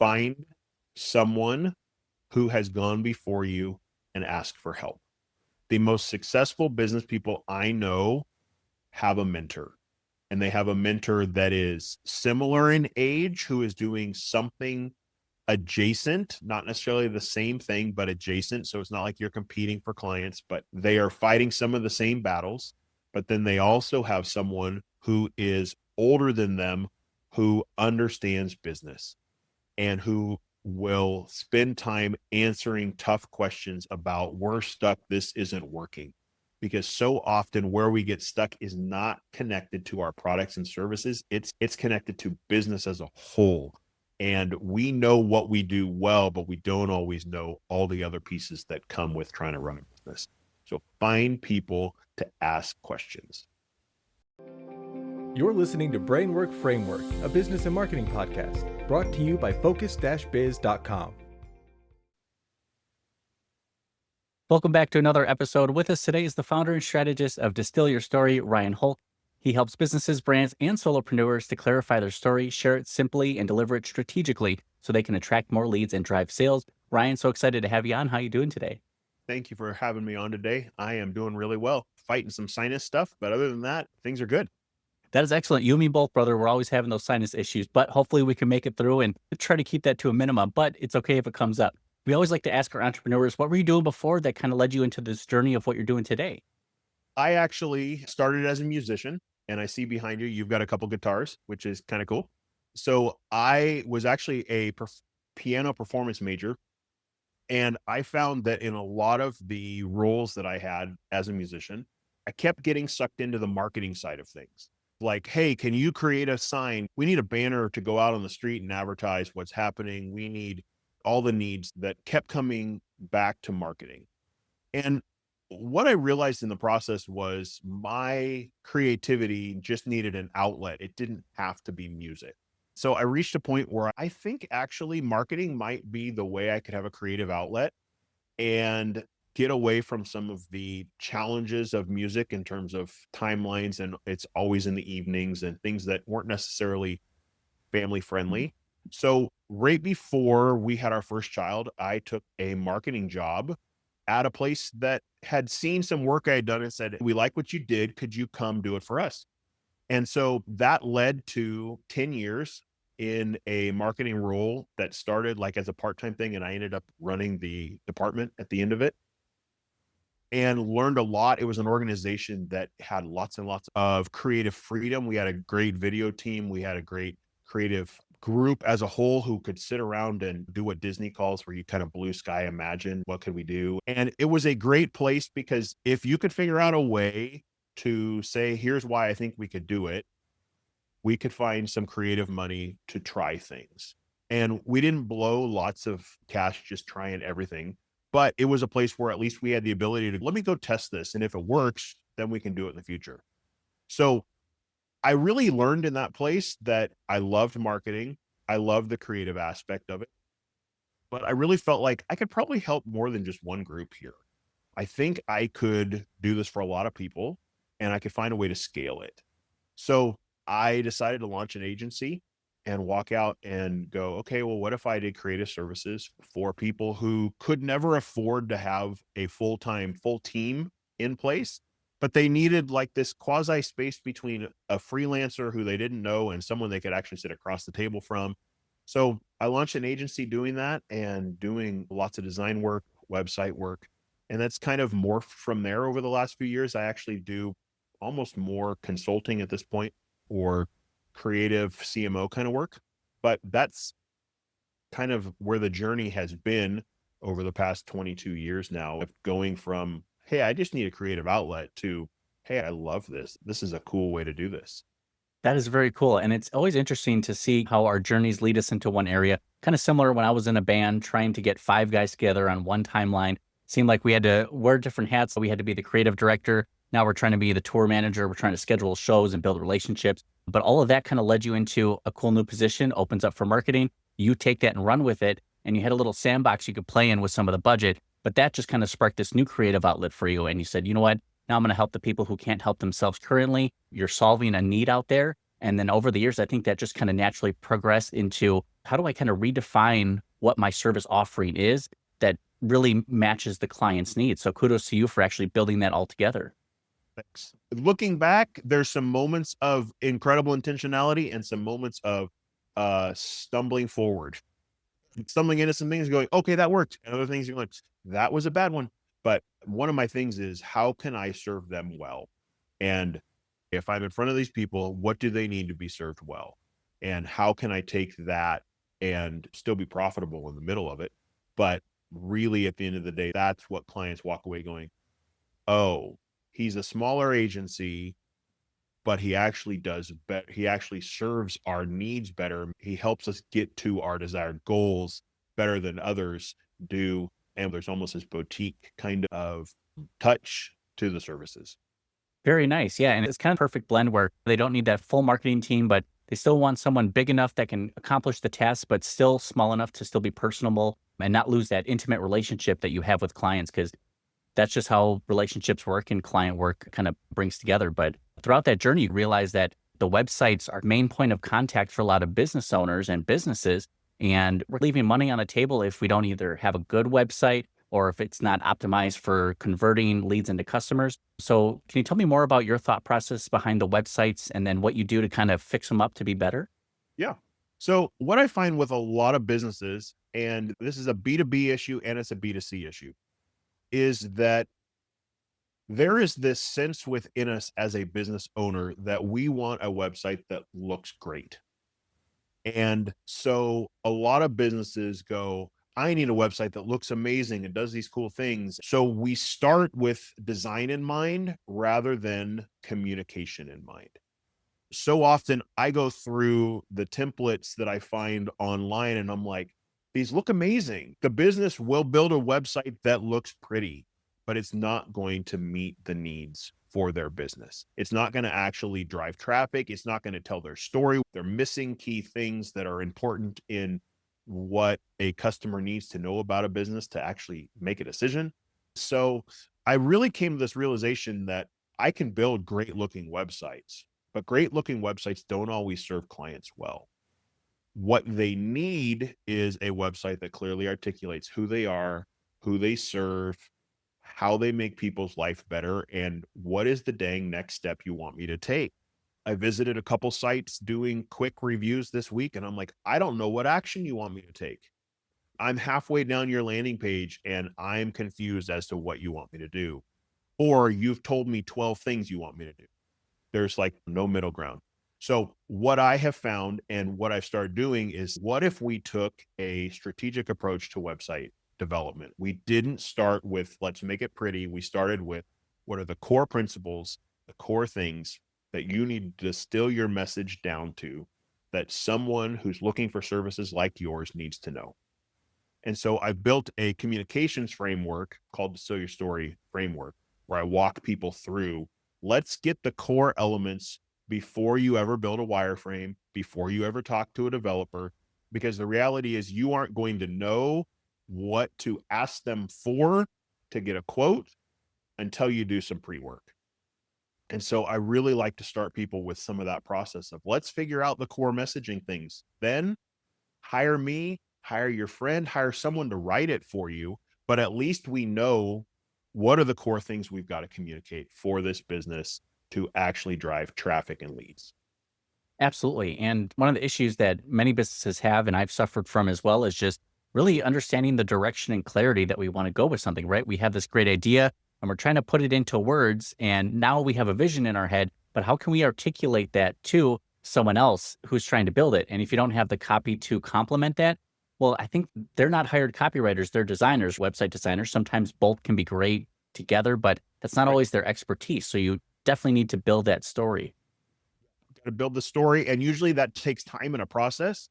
find someone who has gone before you and ask for help. The most successful business people I know have a mentor, and they have a mentor that is similar in age, who is doing something adjacent, not necessarily the same thing, but adjacent. So it's not like you're competing for clients, but they are fighting some of the same battles. But then they also have someone who is older than them, who understands business and who will spend time answering tough questions about, we're stuck, this isn't working. Because so often where we get stuck is not connected to our products and services. It's connected to business as a whole. And we know what we do well, but we don't always know all the other pieces that come with trying to run a business. So find people to ask questions. You're listening to Brainwork Framework, a business and marketing podcast, brought to you by focus-biz.com. Welcome back to another episode. With us today is the founder and strategist of Distill Your Story, Ryan Holck. He helps businesses, brands, and solopreneurs to clarify their story, share it simply, and deliver it strategically so they can attract more leads and drive sales. Ryan, so excited to have you on. How are you doing today? Thank you for having me on today. I am doing really well, fighting some sinus stuff, but other than that, things are good. That is excellent. You and me both, brother. We're always having those sinus issues, but hopefully we can make it through and try to keep that to a minimum, but it's okay if it comes up. We always like to ask our entrepreneurs, what were you doing before that kind of led you into this journey of what you're doing today? I actually started as a musician, and I see behind you, you've got a couple guitars, which is kind of cool. So I was actually a piano performance major, and I found that in a lot of the roles that I had as a musician, I kept getting sucked into the marketing side of things. Like, hey, can you create a sign? We need a banner to go out on the street and advertise what's happening. We need all the needs that kept coming back to marketing. And what I realized in the process was my creativity just needed an outlet. It didn't have to be music. So I reached a point where I think actually marketing might be the way I could have a creative outlet and get away from some of the challenges of music in terms of timelines. And it's always in the evenings and things that weren't necessarily family friendly. So right before we had our first child, I took a marketing job at a place that had seen some work I had done and said, we like what you did. Could you come do it for us? And so that led to 10 years in a marketing role that started like as a part-time thing. And I ended up running the department at the end of it and learned a lot. It was an organization that had lots and lots of creative freedom. We had a great video team. We had a great creative group as a whole who could sit around and do what Disney calls, where you kind of blue sky imagine what could we do. And it was a great place because if you could figure out a way to say, here's why I think we could do it, we could find some creative money to try things. And we didn't blow lots of cash just trying everything, but it was a place where at least we had the ability to, let me go test this. And if it works, then we can do it in the future. So I really learned in that place that I loved marketing. I loved the creative aspect of it, but I really felt like I could probably help more than just one group here. I think I could do this for a lot of people and I could find a way to scale it. So I decided to launch an agency and walk out and go, okay, well, what if I did creative services for people who could never afford to have a full team in place, but they needed like this quasi space between a freelancer who they didn't know and someone they could actually sit across the table from. So I launched an agency doing that and doing lots of design work, website work. And that's kind of morphed from there over the last few years. I actually do almost more consulting at this point or creative CMO kind of work, but that's kind of where the journey has been over the past 22 years now, of going from, hey, I just need a creative outlet to, hey, I love this. This is a cool way to do this. That is very cool. And it's always interesting to see how our journeys lead us into one area. Kind of similar when I was in a band trying to get 5 guys together on one timeline. Seemed like we had to wear different hats. So we had to be the creative director. Now we're trying to be the tour manager. We're trying to schedule shows and build relationships. But all of that kind of led you into a cool new position, opens up for marketing. You take that and run with it. And you had a little sandbox you could play in with some of the budget. But that just kind of sparked this new creative outlet for you. And you said, you know what? Now I'm going to help the people who can't help themselves currently. You're solving a need out there. And then over the years, I think that just kind of naturally progressed into how do I kind of redefine what my service offering is that really matches the client's needs. So kudos to you for actually building that all together. Thanks. Looking back, there's some moments of incredible intentionality and some moments of stumbling forward, stumbling into some things going, okay, that worked. And other things you're like, that was a bad one. But one of my things is, how can I serve them well? And if I'm in front of these people, what do they need to be served well? And how can I take that and still be profitable in the middle of it? But really, at the end of the day, that's what clients walk away going, oh, he's a smaller agency, but he actually does better. He actually serves our needs better. He helps us get to our desired goals better than others do. And there's almost this boutique kind of touch to the services. Very nice. Yeah. And it's kind of perfect blend where they don't need that full marketing team, but they still want someone big enough that can accomplish the task, but still small enough to still be personable and not lose that intimate relationship that you have with clients. Because that's just how relationships work and client work kind of brings together. But throughout that journey, you realize that the websites are main point of contact for a lot of business owners and businesses. And we're leaving money on the table if we don't either have a good website or if it's not optimized for converting leads into customers. So can you tell me more about your thought process behind the websites and then what you do to kind of fix them up to be better? Yeah. So what I find with a lot of businesses, and this is a B2B issue and it's a B2C issue, is that there is this sense within us as a business owner that we want a website that looks great. And so a lot of businesses go, I need a website that looks amazing and does these cool things. So we start with design in mind rather than communication in mind. So often I go through the templates that I find online and I'm like, these look amazing. The business will build a website that looks pretty, but it's not going to meet the needs for their business. It's not going to actually drive traffic. It's not going to tell their story. They're missing key things that are important in what a customer needs to know about a business to actually make a decision. So I really came to this realization that I can build great looking websites, but great looking websites don't always serve clients well. What they need is a website that clearly articulates who they are, who they serve, how they make people's life better, and what is the dang next step you want me to take. I visited a couple sites doing quick reviews this week, and I'm like, I don't know what action you want me to take. I'm halfway down your landing page and I'm confused as to what you want me to do. Or you've told me 12 things you want me to do. There's like no middle ground. So what I have found and what I've started doing is, what if we took a strategic approach to website development? We didn't start with, let's make it pretty. We started with, what are the core principles, the core things that you need to distill your message down to, that someone who's looking for services like yours needs to know. And so I've built a communications framework called the Distill Your Story framework, where I walk people through, let's get the core elements before you ever build a wireframe, before you ever talk to a developer, because the reality is you aren't going to know what to ask them for to get a quote until you do some pre-work. And so I really like to start people with some of that process of, let's figure out the core messaging things. Then hire me, hire your friend, hire someone to write it for you. But at least we know what are the core things we've got to communicate for this business to actually drive traffic and leads. Absolutely. And one of the issues that many businesses have, and I've suffered from as well, is just really understanding the direction and clarity that we want to go with something, right? We have this great idea and we're trying to put it into words. And now we have a vision in our head, but how can we articulate that to someone else who's trying to build it? And if you don't have the copy to complement that, well, I think they're not hired copywriters, they're designers, website designers. Sometimes both can be great together, but that's not Right. always their expertise. So you definitely need to build that story. Got to build the story. And usually that takes time and a process.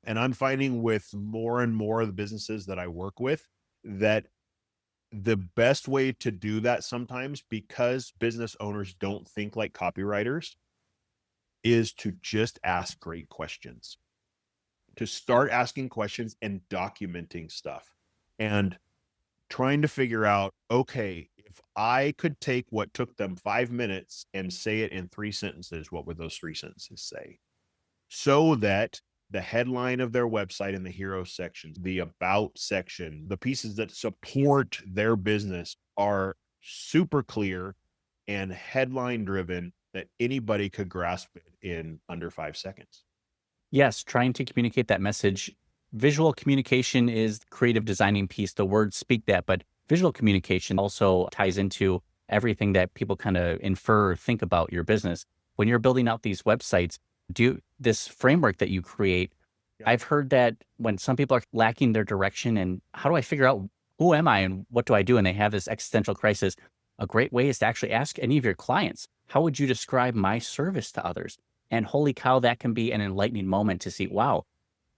And I'm finding with more and more of the businesses that I work with that the best way to do that sometimes, because business owners don't think like copywriters, is to just ask great questions, to start asking questions and documenting stuff and trying to figure out, okay, if I could take what took them 5 minutes and say it in 3 sentences, what would those 3 sentences say? so that the headline of their website and the hero section, the about section, the pieces that support their business are super clear and headline driven that anybody could grasp it in under 5 seconds. Yes, trying to communicate that message. Visual communication is the creative designing piece. The words speak that, but visual communication also ties into everything that people kind of infer or think about your business. When you're building out these websites, this framework that you create, Yeah. I've heard that when some people are lacking their direction and how do I figure out who am I and what do I do? And they have this existential crisis. A great way is to actually ask any of your clients, how would you describe my service to others? And holy cow, that can be an enlightening moment to see, wow,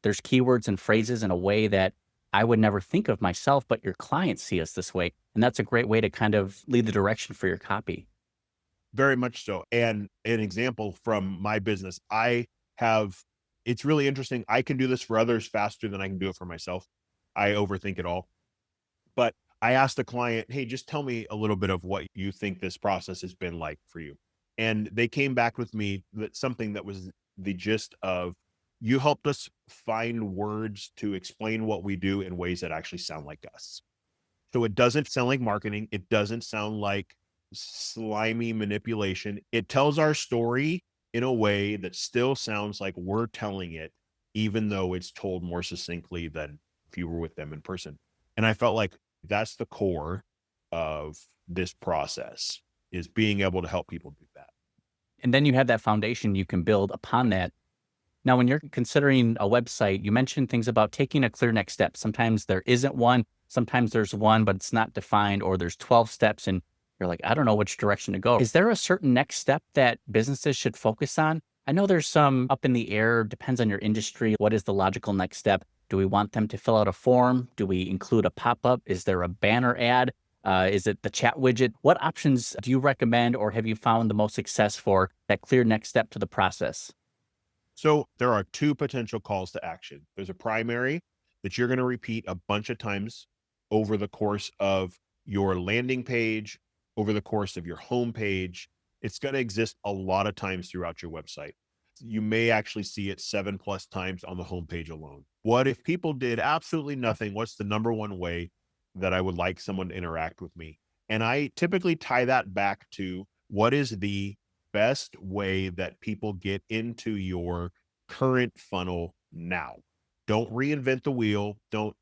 there's keywords and phrases in a way that I would never think of myself, but your clients see us this way. And that's a great way to kind of lead the direction for your copy. Very much so. And an example from my business, it's really interesting. I can do this for others faster than I can do it for myself. I overthink it all. But I asked the client, hey, just tell me a little bit of what you think this process has been like for you. And they came back with me that something that was the gist of, you helped us find words to explain what we do in ways that actually sound like us. So it doesn't sound like marketing. It doesn't sound like slimy manipulation. It tells our story in a way that still sounds like we're telling it, even though it's told more succinctly than if you were with them in person. And I felt like that's the core of this process, is being able to help people do that. And then you have that foundation you can build upon that. Now, when you're considering a website, you mentioned things about taking a clear next step. Sometimes there isn't one. Sometimes there's one, but it's not defined, or there's 12 steps and you're like, I don't know which direction to go. Is there a certain next step that businesses should focus on? I know there's some up in the air, depends on your industry. What is the logical next step? Do we want them to fill out a form? Do we include a pop-up? Is there a banner ad? Is it the chat widget? What options do you recommend or have you found the most success for that clear next step to the process? So there are two potential calls to action. There's a primary that you're going to repeat a bunch of times over the course of your landing page, over the course of your homepage. It's going to exist a lot of times throughout your website. You may actually see it 7+ times on the homepage alone. What if people did absolutely nothing? What's the number one way that I would like someone to interact with me? And I typically tie that back to, what is the best way that people get into your current funnel now? Don't reinvent the wheel. Do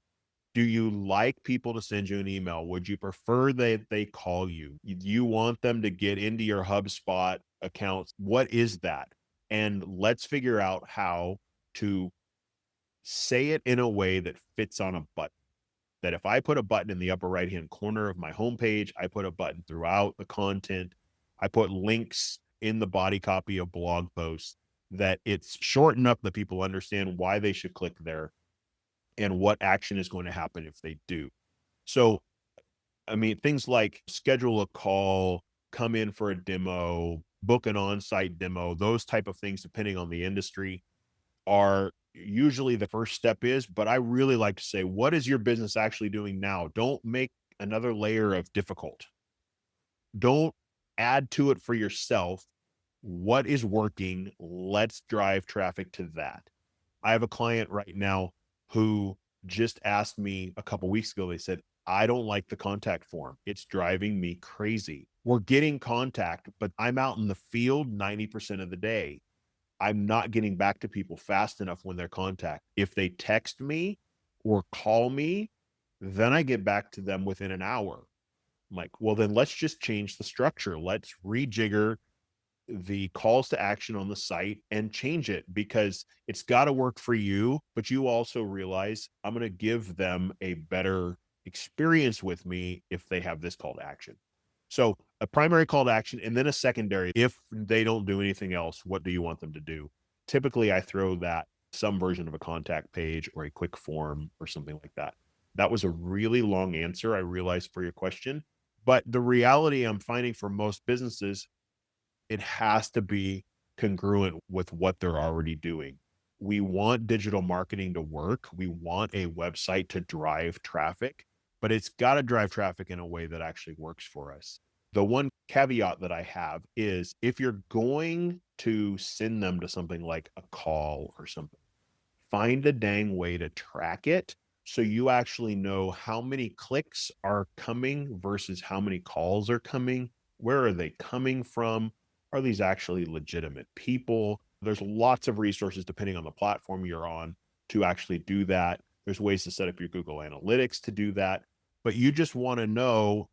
you like people to send you an email? Would you prefer that they call you? You want them to get into your HubSpot accounts? What is that? And let's figure out how to say it in a way that fits on a button. That if I put a button in the upper right-hand corner of my homepage, I put a button throughout the content, I put links in the body copy of blog posts, that it's short enough that people understand why they should click there and what action is going to happen if they do. So, I mean, things like schedule a call, come in for a demo, book an on-site demo, those type of things, depending on the industry, are usually the first step is, but I really like to say, what is your business actually doing now? Don't make another layer of difficult. Don't add to it for yourself. What is working? Let's drive traffic to that. I have a client right now who just asked me a couple weeks ago. They said, I don't like the contact form. It's driving me crazy. We're getting contact, but I'm out in the field 90% of the day. I'm not getting back to people fast enough when they're contact. If they text me or call me, then I get back to them within an hour. I'm like, well, then let's just change the structure. Let's rejigger the calls to action on the site and change it, because it's got to work for you, but you also realize I'm going to give them a better experience with me if they have this call to action. So a primary call to action, and then a secondary. If they don't do anything else, what do you want them to do? Typically, I throw that some version of a contact page or a quick form or something like that. That was a really long answer, I realize, for your question. But the reality I'm finding for most businesses, it has to be congruent with what they're already doing. We want digital marketing to work. We want a website to drive traffic, but it's got to drive traffic in a way that actually works for us. The one caveat that I have is if you're going to send them to something like a call or something, find a dang way to track it so you actually know how many clicks are coming versus how many calls are coming. Where are they coming from? Are these actually legitimate people? There's lots of resources depending on the platform you're on to actually do that. There's ways to set up your Google Analytics to do that. But you just want to know,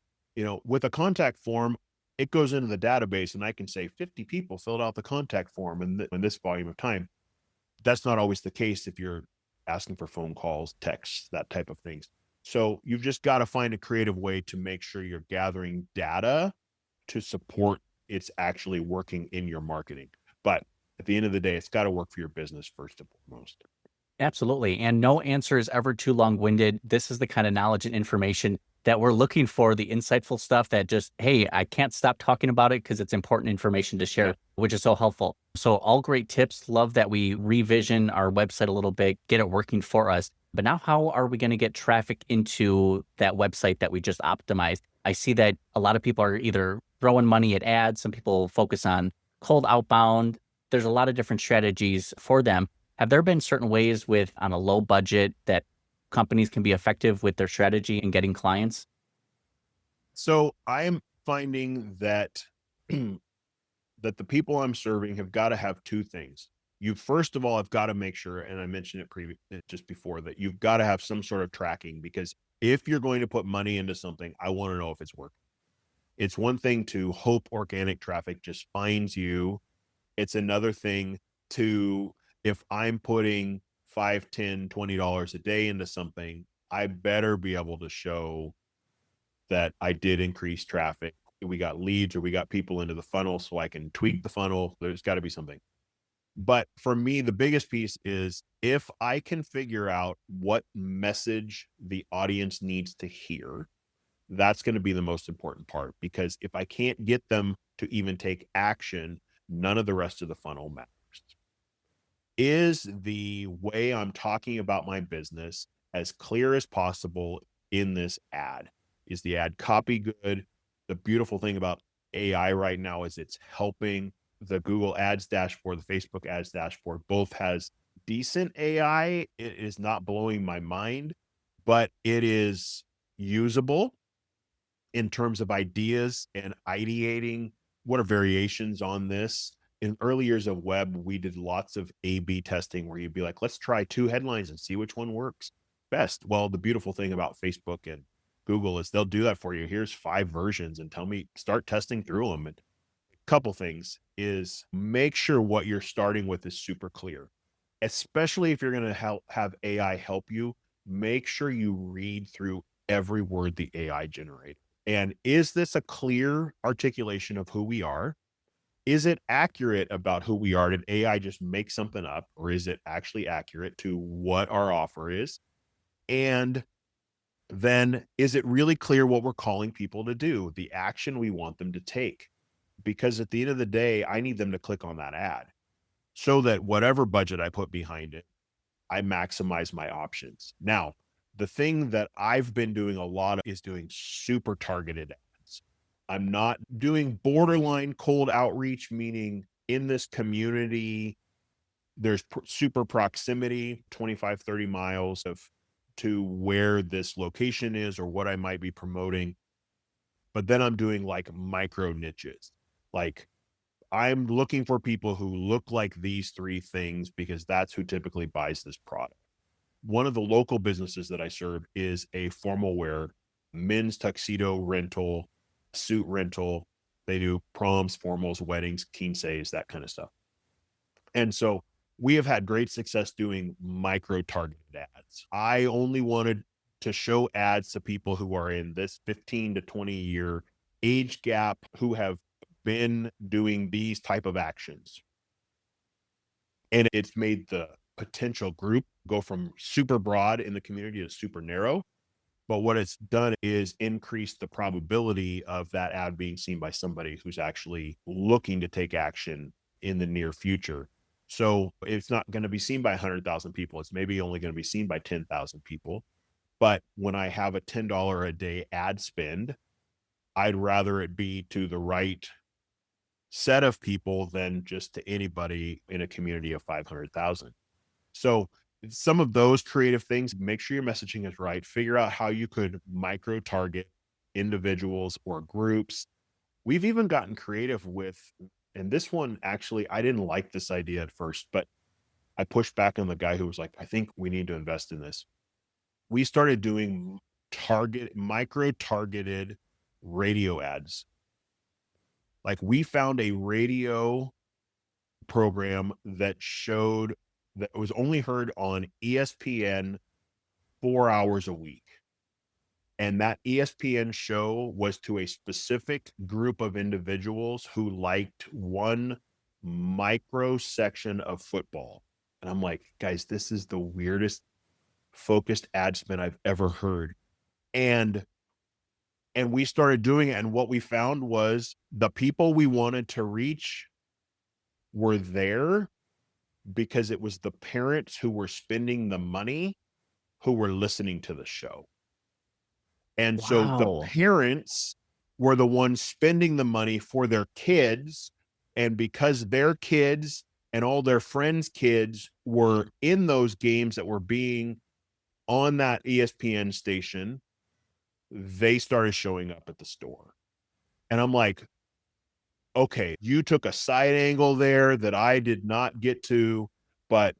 with a contact form, it goes into the database and I can say 50 people filled out the contact form in this volume of time. That's not always the case if you're asking for phone calls, texts, that type of things. So you've just got to find a creative way to make sure you're gathering data to support it's actually working in your marketing. But at the end of the day, it's got to work for your business first and foremost. Absolutely. And no answer is ever too long-winded. This is the kind of knowledge and information that we're looking for, the insightful stuff that just, hey, I can't stop talking about it because it's important information to share, which is so helpful. So all great tips. Love that we revision our website a little bit, get it working for us. But now how are we going to get traffic into that website that we just optimized? I see that a lot of people are either throwing money at ads. Some people focus on cold outbound. There's a lot of different strategies for them. Have there been certain ways on a low budget that companies can be effective with their strategy in getting clients? So I am finding that that the people I'm serving have got to have two things. You first of all have got to make sure, and I mentioned it just before, that you've got to have some sort of tracking, because if you're going to put money into something, I want to know if it's working. It's one thing to hope organic traffic just finds you. It's another thing to, if I'm putting $5, $10, $20 a day into something, I better be able to show that I did increase traffic. We got leads or we got people into the funnel so I can tweak the funnel. There's got to be something. But for me, the biggest piece is if I can figure out what message the audience needs to hear, that's going to be the most important part, because if I can't get them to even take action, none of the rest of the funnel matters. Is the way I'm talking about my business as clear as possible in this ad? Is the ad copy good? The beautiful thing about AI right now is it's helping. The Google Ads dashboard, the Facebook Ads dashboard, both has decent AI. It is not blowing my mind, but it is usable in terms of ideas and ideating what are variations on this. In early years of web, we did lots of A/B testing where you'd be like, let's try 2 headlines and see which one works best. Well, the beautiful thing about Facebook and Google is they'll do that for you. Here's 5 versions and tell me, start testing through them. And a couple things is make sure what you're starting with is super clear, especially if you're going to have AI help you. Make sure you read through every word the AI generated. And is this a clear articulation of who we are? Is it accurate about who we are? Did AI just make something up, or is it actually accurate to what our offer is? And then is it really clear what we're calling people to do, the action we want them to take? Because at the end of the day, I need them to click on that ad so that whatever budget I put behind it, I maximize my options. Now, the thing that I've been doing a lot of is doing super targeted ads. I'm not doing borderline cold outreach, meaning in this community, there's super proximity, 25, 30 miles to where this location is or what I might be promoting. But then I'm doing like micro niches. Like I'm looking for people who look like these 3 things because that's who typically buys this product. One of the local businesses that I serve is a formal wear, men's tuxedo rental, suit rental. They do proms, formals, weddings, quinceañeras, that kind of stuff. And so we have had great success doing micro targeted ads. I only wanted to show ads to people who are in this 15 to 20 year age gap, who have been doing these type of actions. And it's made the potential group go from super broad in the community to super narrow. But what it's done is increase the probability of that ad being seen by somebody who's actually looking to take action in the near future. So it's not going to be seen by 100,000 people. It's maybe only going to be seen by 10,000 people. But when I have a $10 a day ad spend, I'd rather it be to the right set of people than just to anybody in a community of 500,000. So some of those creative things, make sure your messaging is right. Figure out how you could micro target individuals or groups. We've even gotten creative with, and this one actually, I didn't like this idea at first, but I pushed back on the guy who was like, I think we need to invest in this. We started doing micro targeted radio ads. Like we found a radio program that showed that was only heard on ESPN 4 hours a week. And that ESPN show was to a specific group of individuals who liked one micro section of football. And I'm like, guys, this is the weirdest focused ad spin I've ever heard. And we started doing it. And what we found was the people we wanted to reach were there because it was the parents who were spending the money who were listening to the show. And so the Wow. parents were the ones spending the money for their kids. And because their kids and all their friends' kids were in those games that were being on that ESPN station, they started showing up at the store. And I'm like, okay, you took a side angle there that I did not get to, but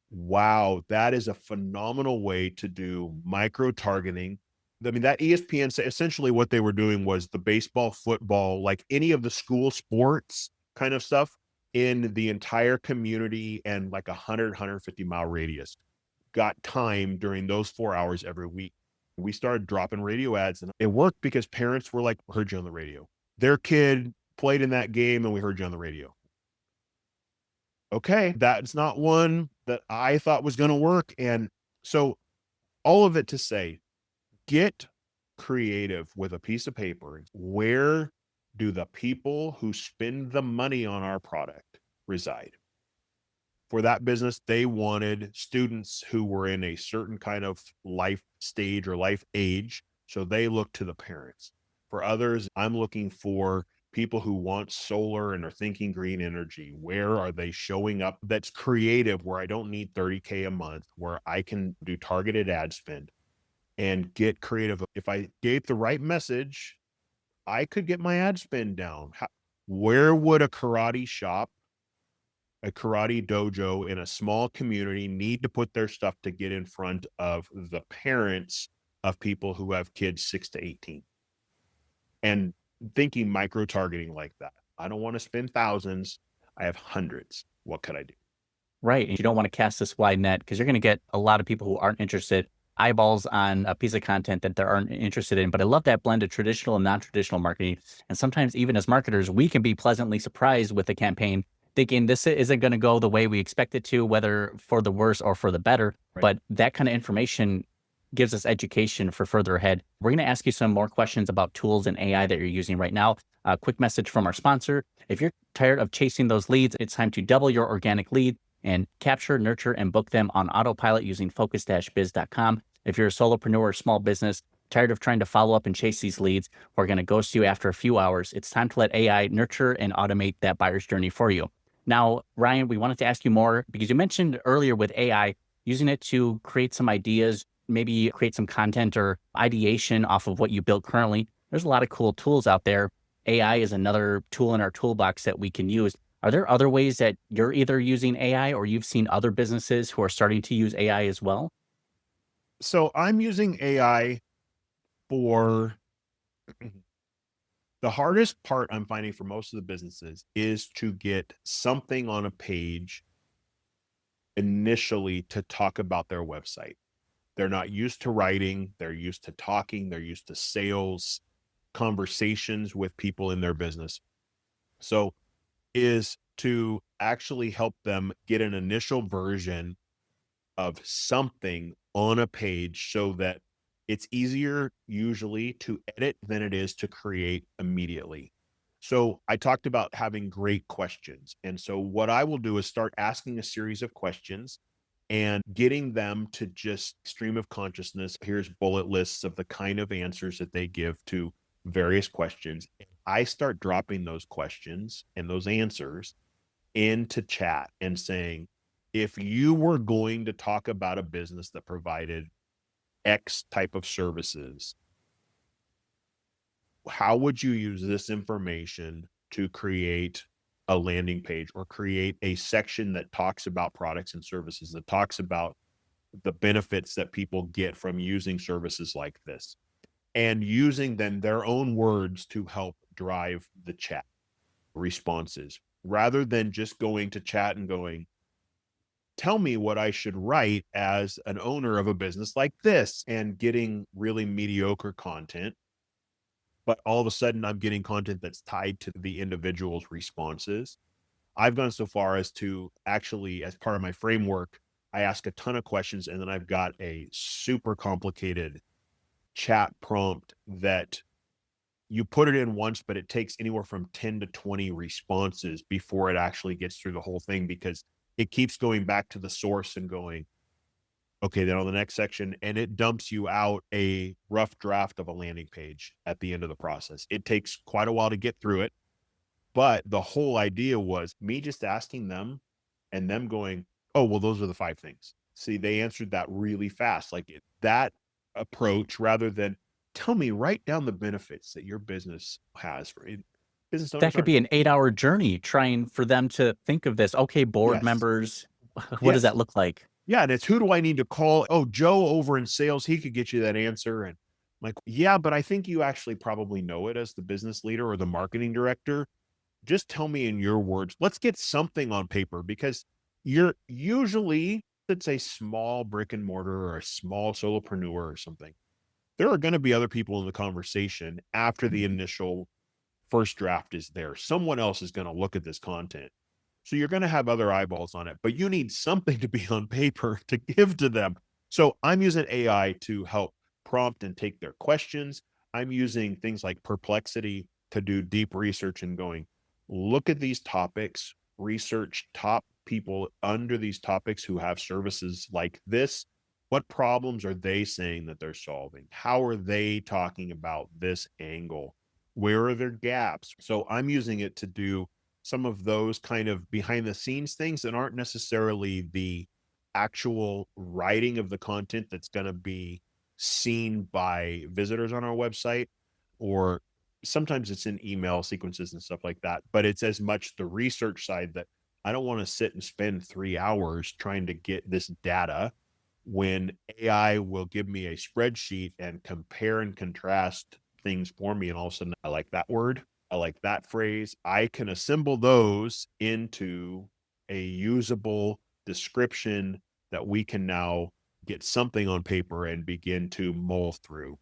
wow, that is a phenomenal way to do micro targeting. I mean, that ESPN, essentially what they were doing was the baseball, football, like any of the school sports kind of stuff in the entire community and like 150 mile radius got time during those 4 hours every week. We started dropping radio ads and it worked because parents were like, heard you on the radio. Their kid played in that game and we heard you on the radio. Okay, that's not one that I thought was going to work. And so all of it to say, get creative with a piece of paper. Where do the people who spend the money on our product reside? For that business, they wanted students who were in a certain kind of life stage or life age. So they looked to the parents. For others, I'm looking for people who want solar and are thinking green energy. Where are they showing up? That's creative, where I don't need 30K a month, where I can do targeted ad spend and get creative. If I gave the right message, I could get my ad spend down. Where would a karate shop, a karate dojo in a small community need to put their stuff to get in front of the parents of people who have kids 6 to 18? And thinking micro targeting like that. I don't want to spend thousands. I have hundreds. What could I do? Right. And you don't want to cast this wide net because you're going to get a lot of people who aren't interested, eyeballs on a piece of content that they aren't interested in. But I love that blend of traditional and non-traditional marketing. And sometimes even as marketers, we can be pleasantly surprised with a campaign thinking this isn't going to go the way we expect it to, whether for the worse or for the better. Right. But that kind of information gives us education for further ahead. We're going to ask you some more questions about tools and AI that you're using right now. A quick message from our sponsor. If you're tired of chasing those leads, it's time to double your organic lead and capture, nurture, and book them on autopilot using focus-biz.com. If you're a solopreneur or small business, tired of trying to follow up and chase these leads, we're going to ghost you after a few hours. It's time to let AI nurture and automate that buyer's journey for you. Now, Ryan, we wanted to ask you more because you mentioned earlier with AI, using it to create some ideas, maybe create some content or ideation off of what you built currently. There's a lot of cool tools out there. AI is another tool in our toolbox that we can use. Are there other ways that you're either using AI or you've seen other businesses who are starting to use AI as well? So I'm using AI for the hardest part I'm finding for most of the businesses is to get something on a page initially to talk about their website. They're not used to writing. They're used to talking. They're used to sales conversations with people in their business. So is to actually help them get an initial version of something on a page so that it's easier usually to edit than it is to create immediately. So I talked about having great questions. And so what I will do is start asking a series of questions and getting them to just stream of consciousness. Here's bullet lists of the kind of answers that they give to various questions. I start dropping those questions and those answers into chat and saying, if you were going to talk about a business that provided X type of services, how would you use this information to create a landing page or create a section that talks about products and services, that talks about the benefits that people get from using services like this, and using then their own words to help drive the chat responses, rather than just going to chat and going, tell me what I should write as an owner of a business like this, and getting really mediocre content. But all of a sudden I'm getting content that's tied to the individual's responses. I've gone so far as to actually, as part of my framework, I ask a ton of questions, and then I've got a super complicated chat prompt that you put it in once, but it takes anywhere from 10 to 20 responses before it actually gets through the whole thing, because it keeps going back to the source and going, okay, then on the next section, and it dumps you out a rough draft of a landing page at the end of the process. It takes quite a while to get through it, but the whole idea was me just asking them and them going, oh, well, those are the 5 things. See, they answered that really fast. Like that approach, rather than tell me, write down the benefits that your business has for it. Business That owners could be an 8-hour journey trying for them to think of this. Okay, board yes, members, what does yes. that look like? Yeah, and it's, who do I need to call? Oh, Joe over in sales, he could get you that answer. And I'm like, yeah, but I think you actually probably know it as the business leader or the marketing director. Just tell me in your words. Let's get something on paper, because you're usually, it's a small brick and mortar or a small solopreneur or something. There are going to be other people in the conversation after the initial first draft is there. Someone else is going to look at this content. So you're going to have other eyeballs on it, but you need something to be on paper to give to them. So I'm using AI to help prompt and take their questions. I'm using things like Perplexity to do deep research and going, look at these topics, research top people under these topics who have services like this. What problems are they saying that they're solving? How are they talking about this angle? Where are their gaps? So I'm using it to do some of those kind of behind the scenes things that aren't necessarily the actual writing of the content that's going to be seen by visitors on our website, or sometimes it's in email sequences and stuff like that, but it's as much the research side that I don't want to sit and spend 3 hours trying to get this data, when AI will give me a spreadsheet and compare and contrast things for me. And all of a sudden, I like that word, I like that phrase. I can assemble those into a usable description that we can now get something on paper and begin to mull through.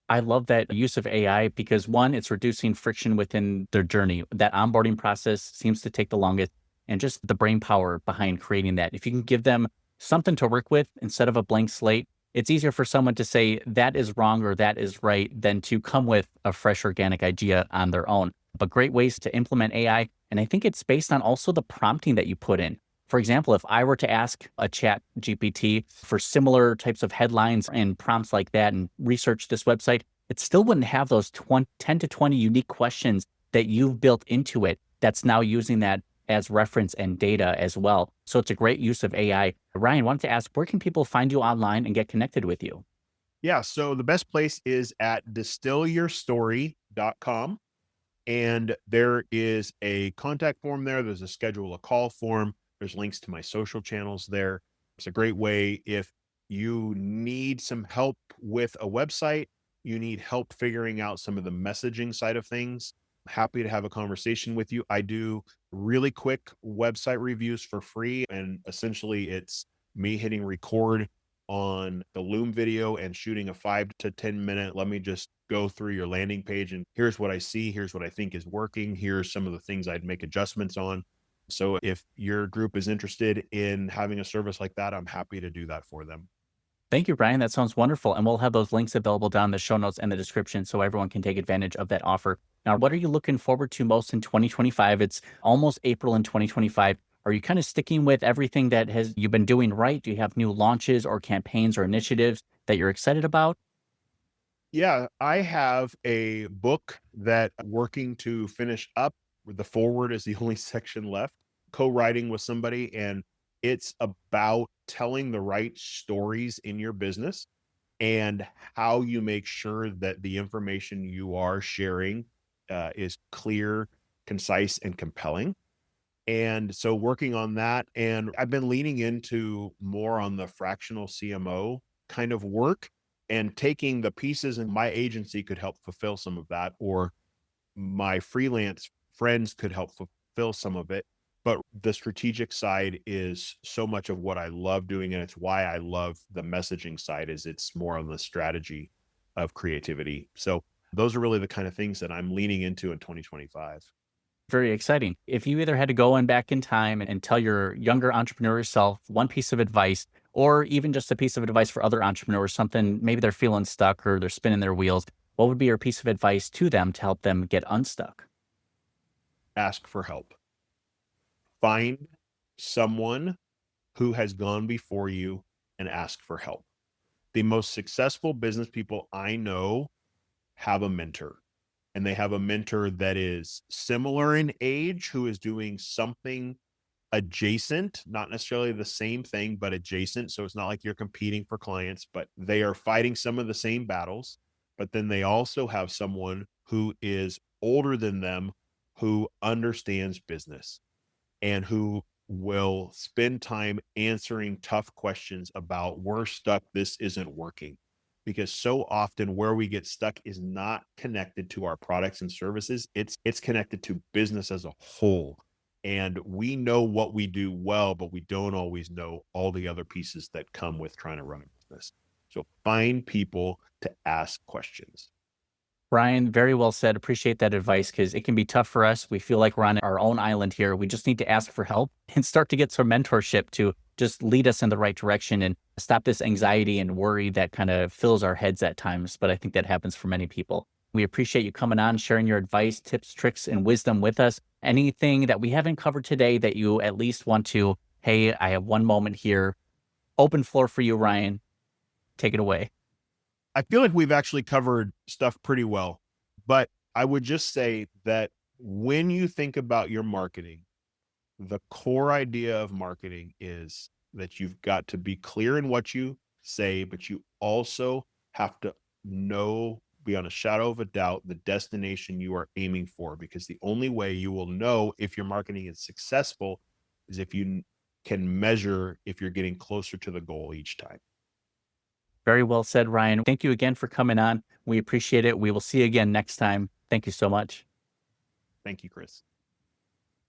I love that use of AI because one, it's reducing friction within their journey. That onboarding process seems to take the longest, and just the brain power behind creating that. If you can give them something to work with instead of a blank slate, it's easier for someone to say that is wrong or that is right than to come with a fresh organic idea on their own. But great ways to implement AI. And I think it's based on also the prompting that you put in. For example, if I were to ask a chat GPT for similar types of headlines and prompts like that and research this website, it still wouldn't have those 10 to 20 unique questions that you've built into it that's now using that as reference and data as well. So it's a great use of AI. Ryan, wanted to ask, where can people find you online and get connected with you? Yeah, so the best place is at distillyourstory.com. And there is a contact form there. There's a schedule a call form. There's links to my social channels there. It's a great way if you need some help with a website, you need help figuring out some of the messaging side of things. I'm happy to have a conversation with you. I do really quick website reviews for free. And essentially it's me hitting record on the Loom video and shooting a 5 to 10 minute, let me just go through your landing page and here's what I see, here's what I think is working, here's some of the things I'd make adjustments on. So if your group is interested in having a service like that, I'm happy to do that for them. Thank you, Ryan. That sounds wonderful. And we'll have those links available down in the show notes and the description so everyone can take advantage of that offer. Now, what are you looking forward to most in 2025? It's almost April in 2025. Are you kind of sticking with everything that you've been doing right? Do you have new launches or campaigns or initiatives that you're excited about? Yeah, I have a book that I'm working to finish up. The forward is the only section left, co-writing with somebody, and it's about telling the right stories in your business and how you make sure that the information you are sharing is clear, concise, and compelling. And so working on that, and I've been leaning into more on the fractional CMO kind of work and taking the pieces, and my agency could help fulfill some of that, or my freelance friends could help fulfill some of it. But the strategic side is so much of what I love doing. And it's why I love the messaging side is it's more on the strategy of creativity. So those are really the kind of things that I'm leaning into in 2025. Very exciting. If you either had to go in back in time and tell your younger entrepreneur self one piece of advice, or even just a piece of advice for other entrepreneurs, something maybe they're feeling stuck or they're spinning their wheels, what would be your piece of advice to them to help them get unstuck? Ask for help. Find someone who has gone before you and ask for help. The most successful business people I know have a mentor, and they have a mentor that is similar in age, who is doing something adjacent, not necessarily the same thing, but adjacent. So it's not like you're competing for clients, but they are fighting some of the same battles. But then they also have someone who is older than them, who understands business and who will spend time answering tough questions about we're stuck, this isn't working. Because so often where we get stuck is not connected to our products and services. It's connected to business as a whole. And we know what we do well, but we don't always know all the other pieces that come with trying to run a business. So find people to ask questions. Brian, very well said. Appreciate that advice because it can be tough for us. We feel like we're on our own island here. We just need to ask for help and start to get some mentorship to just lead us in the right direction and stop this anxiety and worry that kind of fills our heads at times. But I think that happens for many people. We appreciate you coming on, sharing your advice, tips, tricks, and wisdom with us. Anything that we haven't covered today that you at least want to, hey, I have one moment here. Open floor for you, Ryan. Take it away. I feel like we've actually covered stuff pretty well, but I would just say that when you think about your marketing, the core idea of marketing is that you've got to be clear in what you say, but you also have to know beyond a shadow of a doubt the destination you are aiming for, because the only way you will know if your marketing is successful is if you can measure if you're getting closer to the goal each time. Very well said, Ryan. Thank you again for coming on. We appreciate it. We will see you again next time. Thank you so much. Thank you, Chris.